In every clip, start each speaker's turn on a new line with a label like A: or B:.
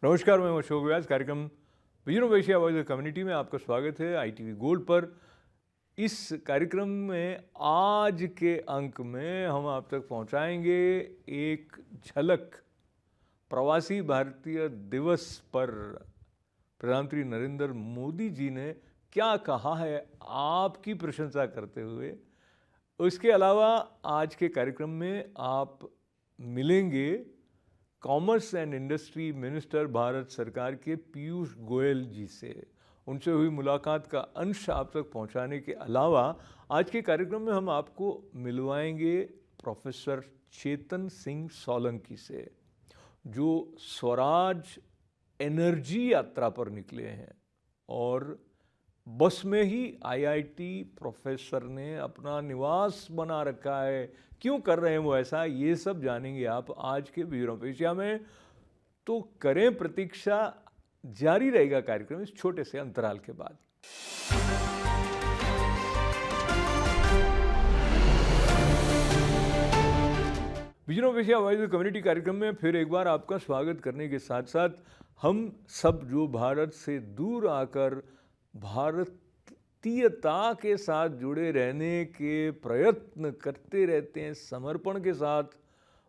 A: नमस्कार, मैं अशोक व्यास। कार्यक्रम vision of Asia voice community में आपका स्वागत है ITV गोल्ड पर। इस कार्यक्रम में आज के अंक में हम आप तक पहुंचाएंगे एक झलक प्रवासी भारतीय दिवस पर प्रधानमंत्री नरेंद्र मोदी जी ने क्या कहा है, आपकी प्रशंसा करते हुए। उसके अलावा आज के कार्यक्रम में आप मिलेंगे commerce and industry minister Bharat सरकार के पीयूष गोयल जी से। उनसे हुई मुलाकात का अंश आप तक पहुंचाने के अलावा आज के कार्यक्रम में हम आपको मिलवाएंगे प्रोफेसर चेतन सिंह सोलंकी से, जो स्वराज एनर्जी यात्रा पर निकले हैं और बस में ही IIT प्रोफेसर ने अपना निवास बना रखा है। क्यों कर रहे हैं वो ऐसा, ये सब जानेंगे आप आज के विजन ऑफ एशिया में। तो करें प्रतीक्षा, जारी रहेगा कार्यक्रम इस छोटे से अंतराल के बाद। Vision of Asia voice community कार्यक्रम में फिर एक बार आपका स्वागत करने के साथ साथ हम सब जो भारत से दूर आकर भारतीयता के साथ जुड़े रहने के प्रयत्न करते रहते हैं, समर्पण के साथ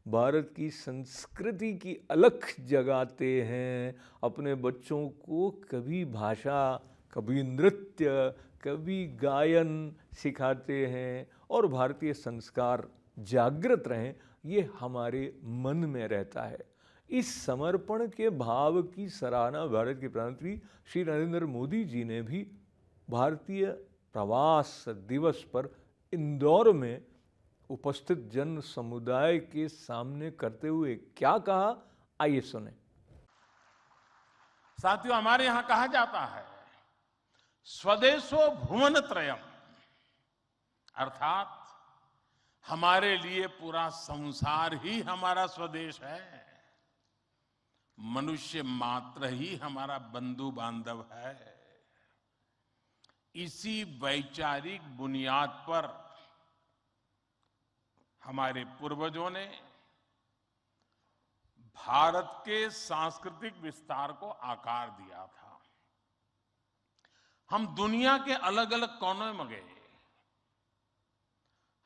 A: भारत की संस्कृति की अलख जगाते हैं, अपने बच्चों को कभी भाषा, कभी नृत्य, कभी गायन सिखाते हैं और भारतीय संस्कार जागृत रहें, ये हमारे मन में रहता है। इस समर्पण के भाव की सराहना भारत के प्रधानमंत्री श्री नरेंद्र मोदी जी ने भी भारतीय प्रवास दिवस पर इंदौर में उपस्थित जन समुदाय के सामने करते हुए क्या कहा, आइए सुने।
B: साथियों, हमारे यहां कहा जाता है स्वदेशो भुवन त्रयम, अर्थात हमारे लिए पूरा संसार ही हमारा स्वदेश है। मनुष्य मात्र ही हमारा बंधु बांधव है। इसी वैचारिक बुनियाद पर हमारे पूर्वजों ने भारत के सांस्कृतिक विस्तार को आकार दिया था। हम दुनिया के अलग अलग कोनों में गए,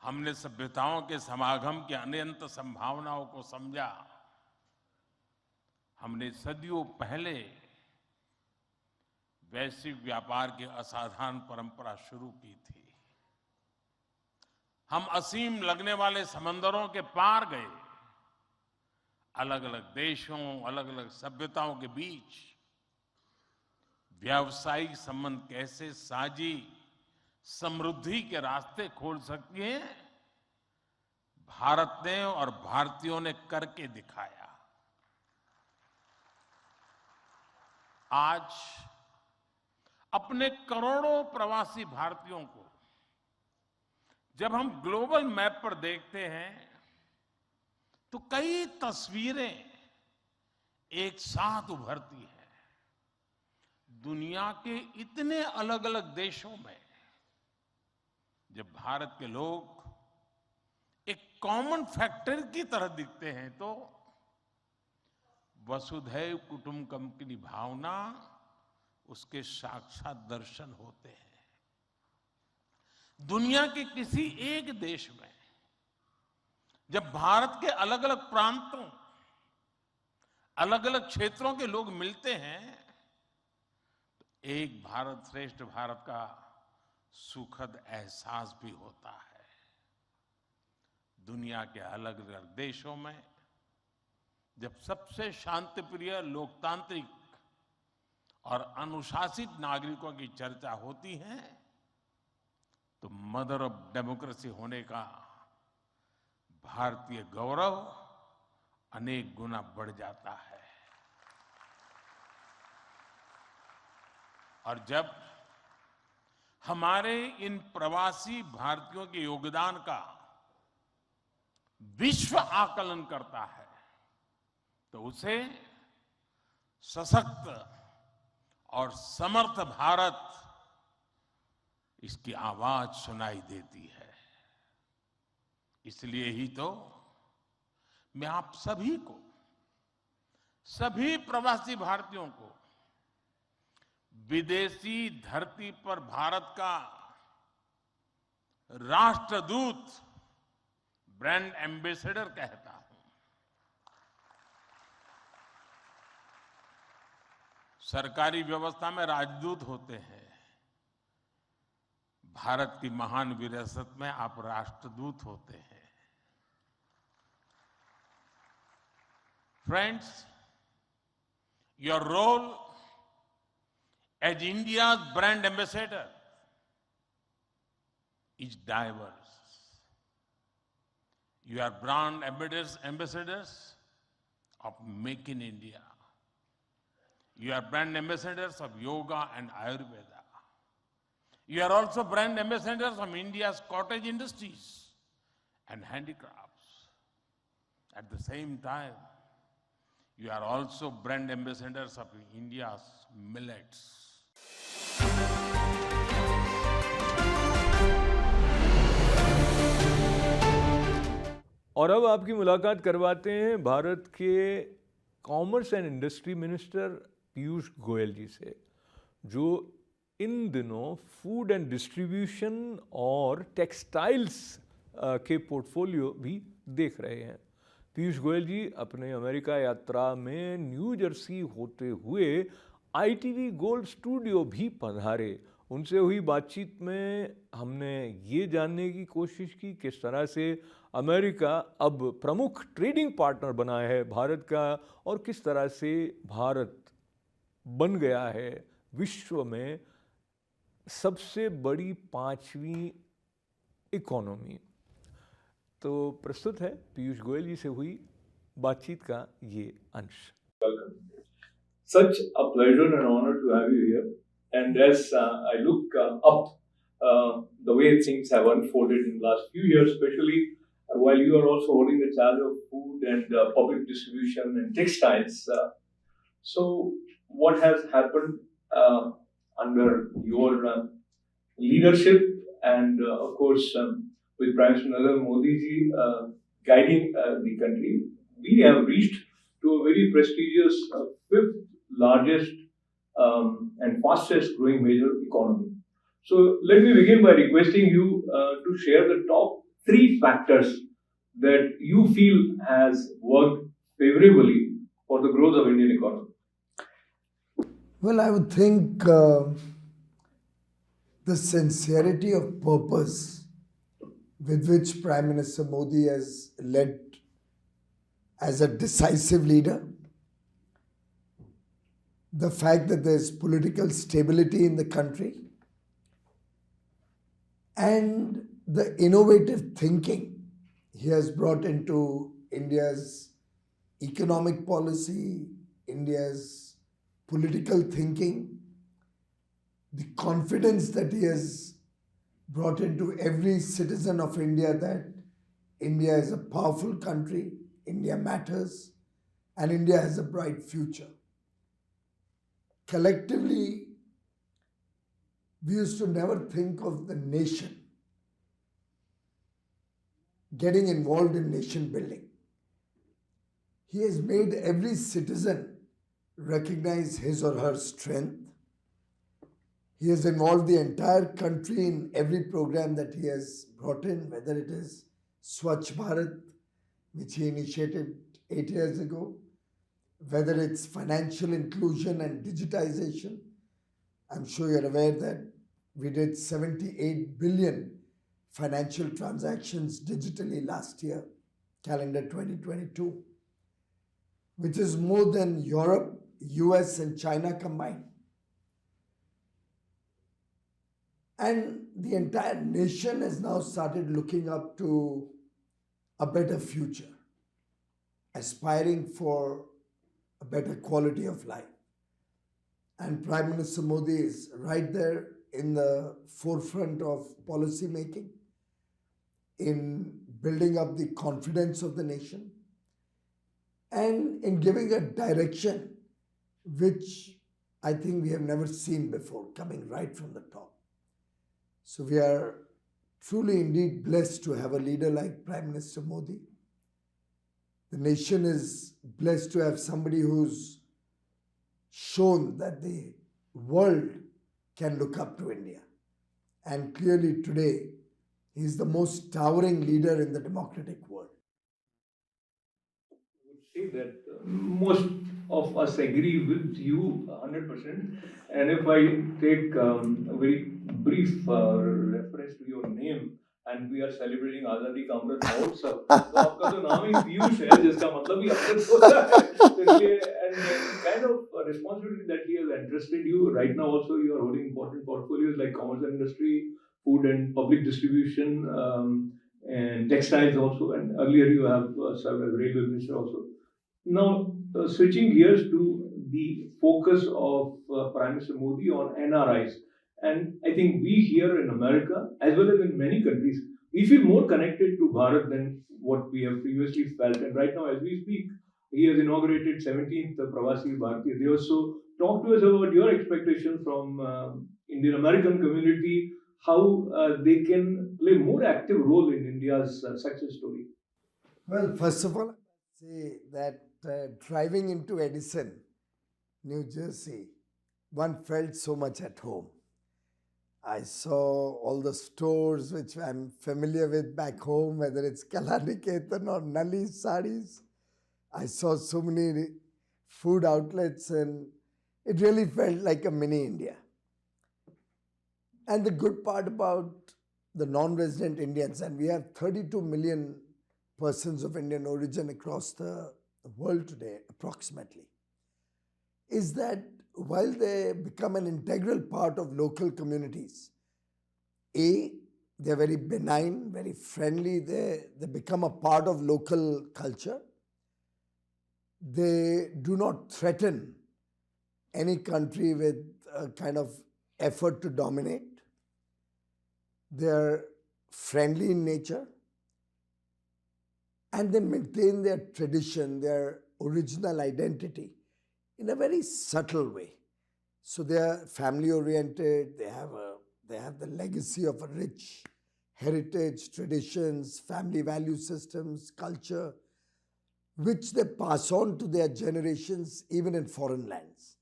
B: हमने सभ्यताओं के समागम की अनंत संभावनाओं को समझा। हमने सदियों पहले वैश्विक व्यापार की असाधारण परंपरा शुरू की थी। हम असीम लगने वाले समंदरों के पार गए, अलग अलग देशों, अलग अलग सभ्यताओं के बीच व्यावसायिक संबंध कैसे साझी समृद्धि के रास्ते खोल सकती हैं, भारत ने और भारतीयों ने करके दिखाया। आज अपने करोड़ों प्रवासी भारतीयों को जब हम ग्लोबल मैप पर देखते हैं तो कई तस्वीरें एक साथ उभरती हैं। दुनिया के इतने अलग अलग देशों में जब भारत के लोग एक कॉमन फैक्टर की तरह दिखते हैं तो वसुधैव कुटुंबकम की भावना उसके साक्षात दर्शन होते हैं। दुनिया के किसी एक देश में जब भारत के अलग अलग प्रांतों, अलग अलग क्षेत्रों के लोग मिलते हैं तो एक भारत श्रेष्ठ भारत का सुखद एहसास भी होता है। दुनिया के अलग अलग देशों में जब सबसे शांतिप्रिय, लोकतांत्रिक और अनुशासित नागरिकों की चर्चा होती है तो मदर ऑफ डेमोक्रेसी होने का भारतीय गौरव अनेक गुना बढ़ जाता है। और जब हमारे इन प्रवासी भारतीयों के योगदान का विश्व आकलन करता है तो उसे सशक्त और समर्थ भारत, इसकी आवाज सुनाई देती है। इसलिए ही तो मैं आप सभी को सभी प्रवासी भारतीयों को विदेशी धरती पर भारत का राष्ट्रदूत, ब्रांड एम्बेसडर कहता हूं। सरकारी व्यवस्था में राजदूत होते हैं, भारत की महान विरासत में आप राष्ट्रदूत होते हैं। Friends, your role as India's brand ambassador is diverse. You are brand ambassadors of Make in India. You are brand ambassadors of yoga and Ayurveda. You are also brand ambassadors of India's cottage industries and handicrafts. At the same time, you are also brand ambassadors of India's millets.
A: और अब आपकी मुलाकात करवाते हैं भारत के commerce and industry minister Piyush Goyal ji से, जो इन दिनों फूड एंड डिस्ट्रीब्यूशन और टेक्सटाइल्स के पोर्टफोलियो भी देख रहे हैं। पीयूष गोयल जी अपने अमेरिका यात्रा में न्यू जर्सी होते हुए ITV गोल्ड स्टूडियो भी पधारे। उनसे हुई बातचीत में हमने ये जानने की कोशिश की किस तरह से अमेरिका अब प्रमुख ट्रेडिंग पार्टनर बना है भारत का, और किस तरह से भारत बन गया है विश्व में सबसे बड़ी 5वीं इकोनॉमी। तो प्रस्तुत है पीयूष गोयल जी से हुई बातचीत का ये अंश।
C: Welcome. Such a pleasure and honor to have you here. And as I look up the way things have unfolded in the last few years, especially while you are also holding the charge of food and public distribution and textiles. So, what has happened under your leadership, and of course, with Prime Minister Narendra Modi ji guiding the country, we have reached to a very prestigious 5th largest and fastest growing major economy. So let me begin by requesting you to share the top 3 factors that you feel has worked favorably for the growth of Indian economy.
D: Well, I would think the sincerity of purpose with which Prime Minister Modi has led as a decisive leader, the fact that there's political stability in the country, and the innovative thinking he has brought into India's economic policy, India's political thinking, the confidence that he has brought into every citizen of India that India is a powerful country, India matters, and India has a bright future. Collectively, we used to never think of the nation getting involved in nation building. He has made every citizen recognize his or her strength. He has involved the entire country in every program that he has brought in, whether it is Swachh Bharat, which he initiated 8 years ago, whether it's financial inclusion and digitization. I'm sure you're aware that we did 78 billion financial transactions digitally last year, calendar 2022, which is more than Europe, US and China combined. And the entire nation has now started looking up to a better future, aspiring for a better quality of life. And Prime Minister Modi is right there in the forefront of policy making, in building up the confidence of the nation, and in giving a direction which I think we have never seen before, coming right from the top. So we are truly indeed blessed to have a leader like Prime Minister Modi. the nation is blessed to have somebody who's shown that the world can look up to India. And clearly today, he's the most towering leader in the democratic world.
C: Would say that most of us agree with you 100%. And if I take a very brief reference to your name, and we are celebrating आजादी का अमृत महोत्सव, तो आपका तो नाम ही पीयूष है, जिसका मतलब ही अमृत होता है. तो इसलिए and kind of responsibility that he has entrusted you right now. Also, you are holding important portfolios like commerce and industry, food and public distribution, and textiles also. And earlier you have served as railway minister also. Now, switching gears to the focus of Prime Minister Modi on NRIs, and I think we here in America, as well as in many countries, we feel more connected to Bharat than what we have previously felt. And right now, as we speak, he has inaugurated 17th Pravasi Bharatiya Divas. So, talk to us about your expectations from Indian American community, how they can play more active role in India's success story.
D: Well, first of all, I'd say that driving into Edison, New Jersey, one felt so much at home. I saw all the stores which I'm familiar with back home, whether it's Kalaniketan or Nali sarees. I saw so many food outlets, and it really felt like a mini India. And the good part about the non-resident Indians, and we have 32 million persons of Indian origin across the world today, approximately, is that while they become an integral part of local communities, they're very benign, very friendly, they become a part of local culture. They do not threaten any country with a kind of effort to dominate. They're friendly in nature, and they maintain their tradition, their original identity in a very subtle way. So they are family oriented, they have the legacy of a rich heritage, traditions, family value systems, culture, which they pass on to their generations even in foreign lands.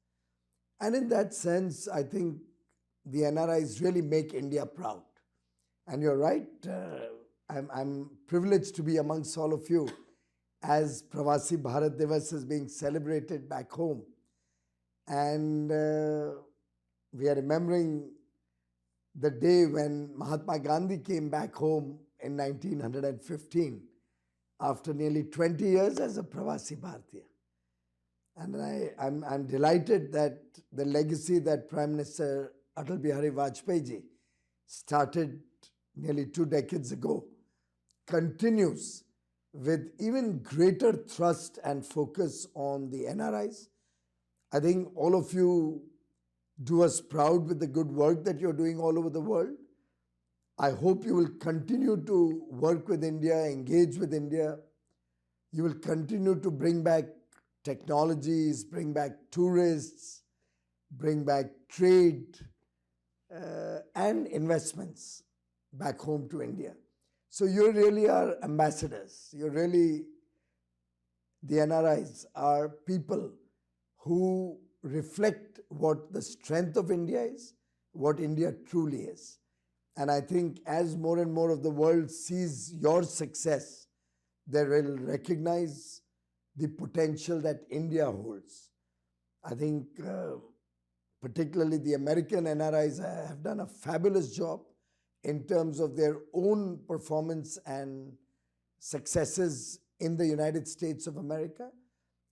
D: And in that sense, I think the NRIs really make India proud. And you're right, I'm privileged to be amongst all of you as Pravasi Bharat Divas is being celebrated back home. And we are remembering the day when Mahatma Gandhi came back home in 1915 after nearly 20 years as a Pravasi Bharatiya. And I'm delighted that the legacy that Prime Minister Atal Bihari Vajpayee ji started nearly 2 decades ago continues with even greater thrust and focus on the NRIs. I think all of you do us proud with the good work that you're doing all over the world. I hope you will continue to work with India, engage with India. You will continue to bring back technologies, bring back tourists, bring back trade and investments back home to India. So you really are ambassadors. You're really, the NRIs are people who reflect what the strength of India is, what India truly is. And I think as more and more of the world sees your success, they will recognize the potential that India holds. I think particularly the American NRIs have done a fabulous job in terms of their own performance and successes in the United States of America.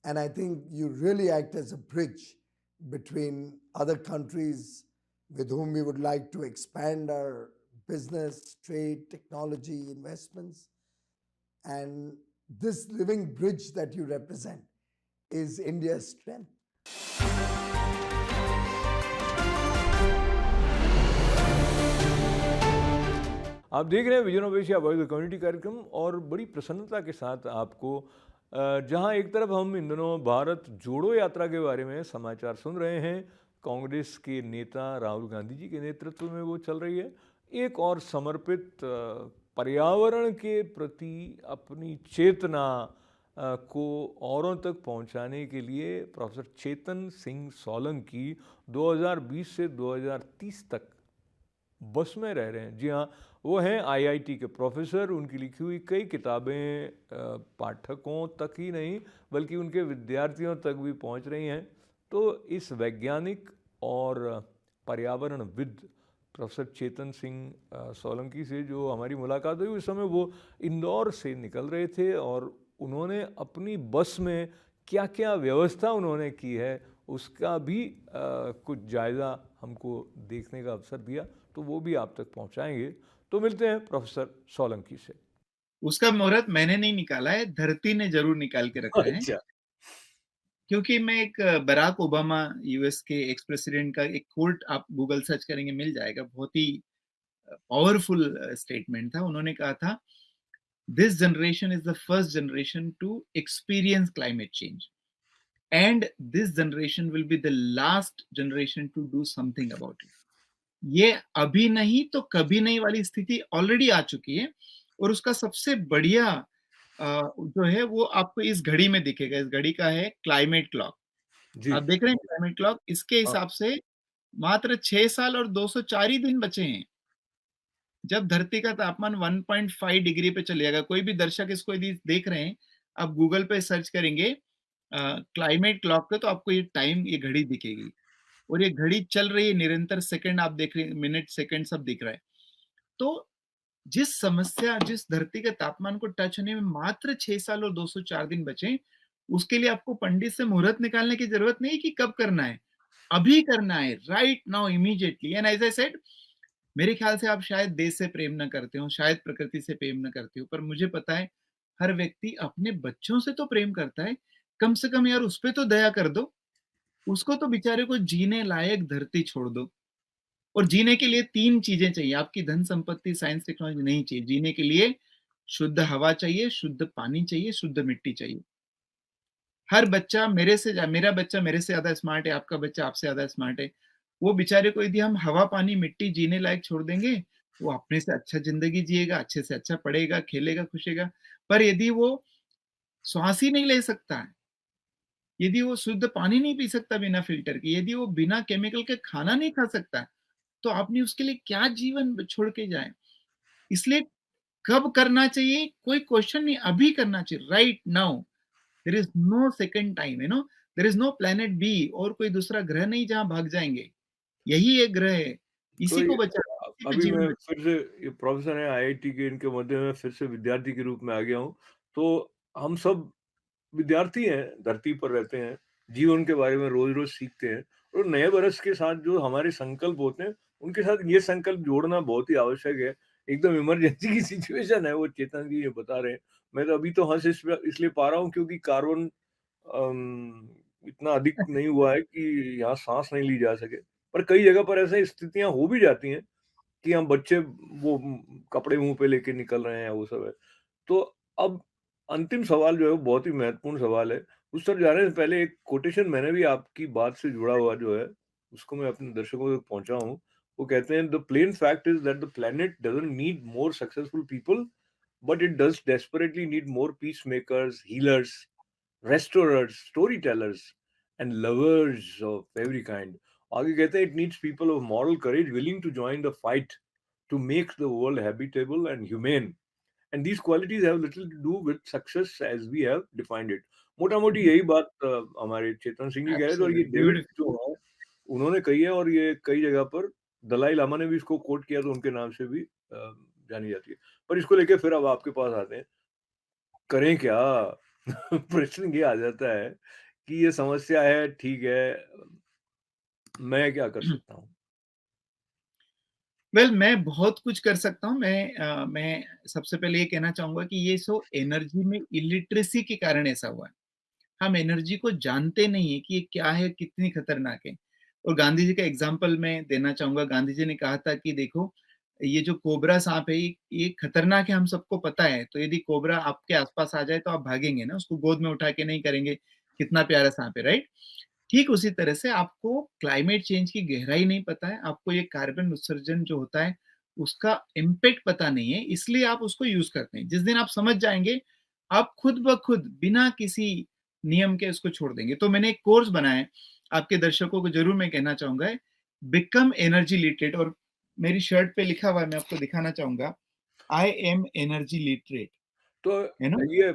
D: And I think you really act as a bridge between other countries with whom we would like to expand our business, trade, technology, investments. And this living bridge that you represent is India's strength.
A: आप देख रहे हैं vision of Asia world community कार्यक्रम, और बड़ी प्रसन्नता के साथ आपको जहां एक तरफ हम इन दिनों भारत जोड़ो यात्रा के बारे में समाचार सुन रहे हैं, कांग्रेस के नेता राहुल गांधी जी के नेतृत्व में वो चल रही है, एक और समर्पित पर्यावरण के प्रति अपनी चेतना को औरों तक पहुंचाने के लिए प्रोफेसर चेतन सिंह सोलंकी 2020 से 2030 तक बस में रह रहे हैं। जी हाँ, वो हैं आईआईटी के प्रोफेसर। उनकी लिखी हुई कई किताबें पाठकों तक ही नहीं बल्कि उनके विद्यार्थियों तक भी पहुंच रही हैं। तो इस वैज्ञानिक और पर्यावरणविद प्रोफेसर चेतन सिंह सोलंकी से जो हमारी मुलाकात हुई, उस समय वो इंदौर से निकल रहे थे और उन्होंने अपनी बस में क्या क्या व्यवस्था उन्होंने की है उसका भी कुछ जायज़ा हमको देखने का अवसर दिया, तो वो भी आप तक पहुंचाएंगे। तो मिलते हैं प्रोफेसर सोलंकी से।
E: उसका मुहूर्त मैंने नहीं निकाला है, धरती ने ज़रूर निकाल के रखा है।
A: अच्छा।
E: क्योंकि मैं एक बराक ओबामा यूएस के एक्स प्रेसिडेंट का एक कोट आप गूगल सर्च करेंगे मिल जाएगा, बहुत ही पावरफुल स्टेटमेंट था। उन्होंने कहा था, this generation is the first generation to experience climate change and this generation will be the last generation to do something about it. ये अभी नहीं तो कभी नहीं वाली स्थिति ऑलरेडी आ चुकी है और उसका सबसे बढ़िया जो है वो आपको इस घड़ी में दिखेगा। इस घड़ी का है क्लाइमेट क्लॉक।
A: जी।
E: आप देख रहे हैं क्लाइमेट क्लॉक, इसके
A: हाँ।
E: हिसाब से मात्र 6 साल और 204 ही दिन बचे हैं जब धरती का तापमान 1.5 डिग्री पे चले जाएगा। कोई भी दर्शक इसको यदि देख रहे हैं, आप गूगल पे सर्च करेंगे क्लाइमेट क्लॉक पे, तो आपको ये टाइम, ये घड़ी दिखेगी और ये घड़ी चल रही है निरंतर। सेकंड आप देख रहे हैं, मिनट सेकंड सब दिख रहा है। तो जिस धरती के तापमान को टच होने में मात्र 6 साल और 204 दिन बचे, उसके लिए आपको पंडित से मुहूर्त निकालने की जरूरत नहीं कि कब करना है, अभी करना है, right now, immediately. And as I said, मेरे ख्याल से आप शायद देश से प्रेम न करते हो, शायद प्रकृति से प्रेम न करते हो, पर मुझे पता है हर व्यक्ति अपने बच्चों से तो प्रेम करता है। कम से कम यार उस पे तो दया कर दो, उसको तो बेचारे को जीने लायक धरती छोड़ दो। और जीने के लिए 3 चीजें चाहिए, आपकी धन संपत्ति, साइंस, टेक्नोलॉजी नहीं चाहिए। जीने के लिए शुद्ध हवा चाहिए, शुद्ध पानी चाहिए, शुद्ध मिट्टी चाहिए। हर बच्चा मेरा बच्चा मेरे से ज्यादा स्मार्ट है, आपका बच्चा आपसे ज्यादा स्मार्ट है। वो बेचारे को यदि हम हवा, पानी, मिट्टी जीने लायक छोड़ देंगे, वो अपने से अच्छा जिंदगी जिएगा, अच्छे से अच्छा पढ़ेगा, खेलेगा, खुशेगा। पर यदि वो श्वास ही नहीं ले सकता है, यदि वो शुद्ध पानी नहीं पी सकता बिना फिल्टर के, यदि वो बिना केमिकल के खाना नहीं खा सकता, तो आपने उसके लिए क्या जीवन छोड़ के जाए। इसलिए कब करना चाहिए कोई क्वेश्चन नहीं, अभी करना चाहिए, right now. There is no second time, there is no planet B, और कोई दूसरा ग्रह नहीं जहां भाग जाएंगे। यही एक ग्रह है,
A: तो
E: इसी को बचाना, इसी पे
A: अभी
E: जीवन
A: मैं
E: बचाना।
A: फिर से, ये प्रोफेसर हैं आईआईटी के, इनके मध्य में फिर से विद्यार्थी के रूप में आ गया हूँ। तो हम सब विद्यार्थी हैं, धरती पर रहते हैं, जीवन के बारे में रोज-रोज सीखते हैं और नए वर्ष के साथ जो हमारे संकल्प होते हैं, उनके साथ ये संकल्प जोड़ना बहुत ही आवश्यक है। एकदम इमरजेंसी की सिचुएशन है, वो चेतन जी ये बता रहे हैं। मैं तो अभी तो हँस इसलिए पा रहा हूँ क्योंकि कार्बन इतना अधिक नहीं हुआ है कि यहाँ साँस नहीं ली जा सके। पर कई जगह पर ऐसी स्थितियाँ हो भी जाती हैं कि हम बच्चे वो कपड़े मुँह पे लेके निकल रहे हैं, वो सब है। तो अब अंतिम सवाल जो है वो बहुत ही महत्वपूर्ण सवाल है। उस तरफ जाने से पहले एक कोटेशन मैंने भी आपकी बात से जुड़ा हुआ जो है, उसको मैं अपने दर्शकों तक पहुँचाऊँ। वो कहते हैं, "the plain fact is that the planet doesn't need more successful people, but it does desperately need more peacemakers, healers, restorers, storytellers, and lovers of every kind." आगे कहते हैं, "It needs people of moral courage willing to join the fight to make the world habitable and humane. And these qualities have little to do with success as we have defined it." मोटा मोटी यही बात हमारे चेतन सिंह जी कह रहे थे और ये
E: एब्सोल्युटली
A: डेविड
E: ब्यूटीफुल।
A: जो है उन्होंने कही है और ये कई जगह पर दलाई लामा ने भी इसको कोट किया तो उनके नाम से भी जानी जाती है। पर इसको लेके फिर अब आपके पास आते हैं, करें क्या? प्रश्न ये आ जाता है कि ये समस्या है, ठीक है, मैं क्या कर सकता हूँ?
E: वेल, मैं बहुत कुछ कर सकता हूँ। मैं सबसे पहले ये कहना चाहूंगा कि ये सो एनर्जी में इलिटरेसी के कारण ऐसा हुआ है। हम एनर्जी को जानते नहीं है कि ये क्या है, कितनी खतरनाक है। और गांधी जी का एग्जाम्पल मैं देना चाहूंगा। गांधी जी ने कहा था कि देखो, ये जो कोबरा सांप है, ये खतरनाक है, हम सबको पता है। तो यदि कोबरा आपके आसपास आ जाए तो आप भागेंगे ना, उसको गोद में उठा के नहीं करेंगे, कितना प्यारा सांप है, राइट? ठीक उसी तरह से आपको क्लाइमेट चेंज की गहराई नहीं पता है, आपको ये कार्बन उत्सर्जन जो होता है उसका इम्पैक्ट पता नहीं है, इसलिए आप उसको यूज करते हैं। जिस दिन आप समझ जाएंगे, आप खुद ब खुद बिना किसी नियम के इसको छोड़ देंगे। तो मैंने एक कोर्स बनाया है, आपके दर्शकों को ज़रूर मैं कहना चाहूँगा, बिकम एनर्जी लिटरेट, और मेरी शर्ट पे लिखा हुआ है, मैं आपको दिखाना चाहूँगा, आई एम एनर्जी लिटरेट,
A: तो
E: है ना?
A: ये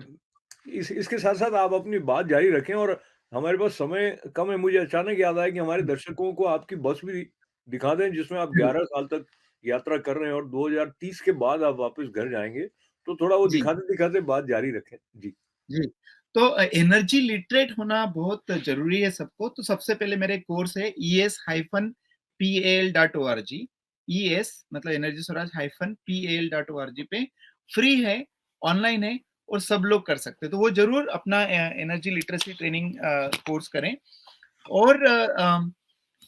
A: इसके साथ-साथ आप अपनी बात जारी रखें और हमारे पास समय कम है, मुझे अचानक याद आया कि हमारे दर्शकों को आपकी बस भी दिखा दें जिसमें आप 11 साल तक यात्रा कर रहे हैं और 2030 के बाद आप वापस घर जाएँगे, तो थोड़ा वो
E: जी।
A: दिखाते-दिखाते बात जारी रखें। जी।
E: जी, तो एनर्जी लिटरेट होना बहुत ज़रूरी है सबको। तो सबसे पहले मेरा एक कोर्स है es-pal.org, ES मतलब एनर्जी स्वराज -pal.org पे फ्री है, ऑनलाइन है और सब लोग कर सकते हैं। तो वो ज़रूर अपना एनर्जी लिटरेसी ट्रेनिंग कोर्स करें। और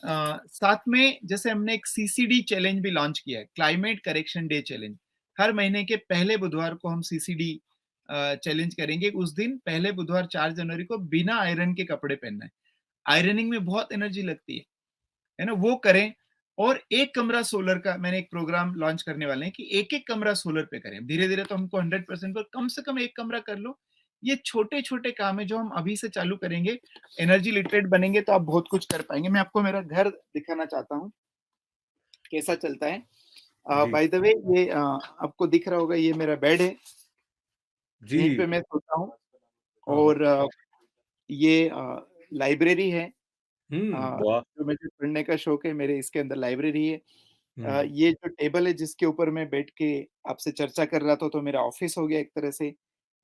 E: साथ में जैसे हमने एक सीसीडी चैलेंज भी लॉन्च किया है, क्लाइमेट करेक्शन डे चैलेंज। हर महीने के पहले बुधवार को हम सीसीडी चैलेंज करेंगे। उस दिन पहले बुधवार 4 जनवरी को बिना आयरन के कपड़े पहनना है। आयरनिंग में बहुत एनर्जी लगती है ना? वो करें। और एक कमरा सोलर का मैंने एक प्रोग्राम लॉन्च करने वाले हैं कि एक-एक कमरा सोलर पे करें। धीरे-धीरे तो हमको 100% पर कम से कम एक कमरा कर लो। ये छोटे-छोटे काम है जो हम अभी से चालू करेंगे, एनर्जी लिटरेट बनेंगे तो आप बहुत कुछ कर पाएँगे। मैं आपको मेरा घर दिखाना चाहता हूँ, कैसा चलता है।
A: जी।
E: बाय द वे ये आपको दिख रहा होगा, ये मेरा बेड है,
A: जी।
E: यहीं पे मैं सोता हूँ।
A: हाँ, हाँ।
E: और ये लाइब्रेरी है।
A: वाह!
E: जो मुझे पढ़ने का शौक है, मेरे इसके अंदर लाइब्रेरी है।
A: हुँ,
E: ये जो टेबल है जिसके ऊपर मैं बैठ के आपसे चर्चा कर रहा था, तो मेरा ऑफिस हो गया एक तरह से।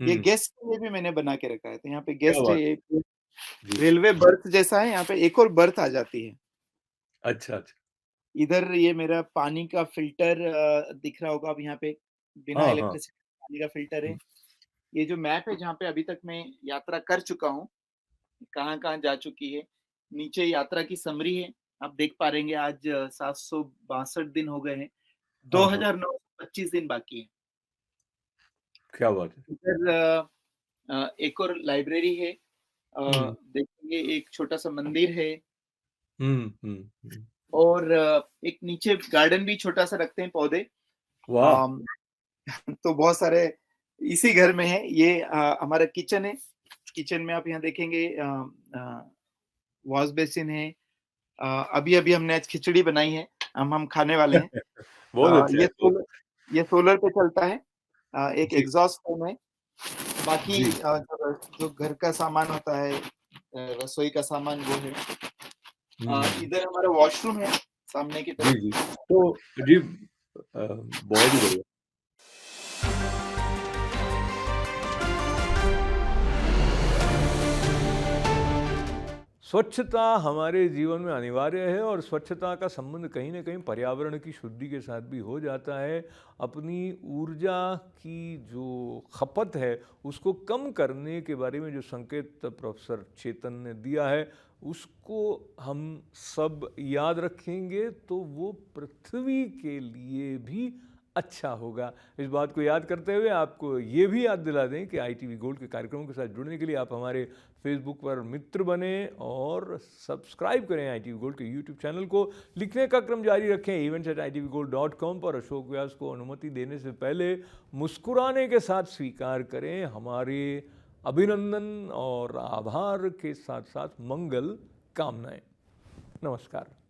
E: ये
A: हुँ,
E: गेस्ट के लिए भी मैंने बना के रखा है, तो यहाँ पे
A: क्या
E: गेस्ट है,
A: बात है!
E: एक
A: जी।
E: रेलवे बर्थ जैसा है, यहाँ पे एक और बर्थ आ जाती है।
A: अच्छा, अच्छा।
E: इधर ये मेरा पानी का फ़िल्टर दिख रहा होगा अब यहाँ पे, बिना
A: हाँ, हाँ।
E: इलेक्ट्रिसिटी पानी का फ़िल्टर है।
A: हुँ,
E: ये जो मैप है जहाँ पे अभी तक मैं यात्रा कर चुका हूँ, कहाँ-कहाँ जा चुकी है। नीचे यात्रा की समरी है, आप देख पा रहेंगे आज 762 दिन हो गए हैं,
A: हाँ, हाँ।
E: 2925 दिन बाकी है।
A: क्या बात है!
E: इधर एक और लाइब्रेरी है,
A: हुँ,
E: देखेंगे एक छोटा-सा मंदिर है।
A: हुँ, हुँ, हुँ।
E: और एक नीचे गार्डन भी छोटा-सा रखते हैं, पौधे।
A: वाह!
E: अम, तो बहुत सारे इसी घर में है। ये हमारा किचन है। किचन में आप यहाँ देखेंगे वॉश बेसिन है। अभी-अभी हमने आज खिचड़ी बनाई है, हम खाने वाले हैं।
A: बहुत अच्छा है, बहुत
E: ये सोलर पे चलता है। एक
A: जी,
E: एग्ज़ॉस्ट फैन है। बाकी
A: जी।
E: जो जो घर का सामान होता है, रसोई का सामान वो है।
A: हुँ,
E: इधर हमारा वॉशरूम है, सामने की
A: जी,
E: तरफ।
A: जी। तो जी बहुत ही बढ़िया। स्वच्छता हमारे जीवन में अनिवार्य है और स्वच्छता का संबंध कहीं न कहीं पर्यावरण की शुद्धि के साथ भी हो जाता है। अपनी ऊर्जा की जो खपत है, उसको कम करने के बारे में जो संकेत प्रोफ़ेसर चेतन ने दिया है, उसको हम सब याद रखेंगे तो वो पृथ्वी के लिए भी अच्छा होगा। इस बात को याद करते हुए आपको ये भी याद दिला दें कि ITV गोल्ड के कार्यक्रमों के साथ जुड़ने के लिए आप हमारे फेसबुक पर मित्र बने और सब्सक्राइब करें ITV गोल्ड के यूट्यूब चैनल को। लिखने का क्रम जारी रखें events@itvgold.com पर। अशोक व्यास को अनुमति देने से पहले मुस्कुराने के साथ स्वीकार करें हमारे अभिनंदन और आभार के साथ साथ मंगल कामनाएं। नमस्कार।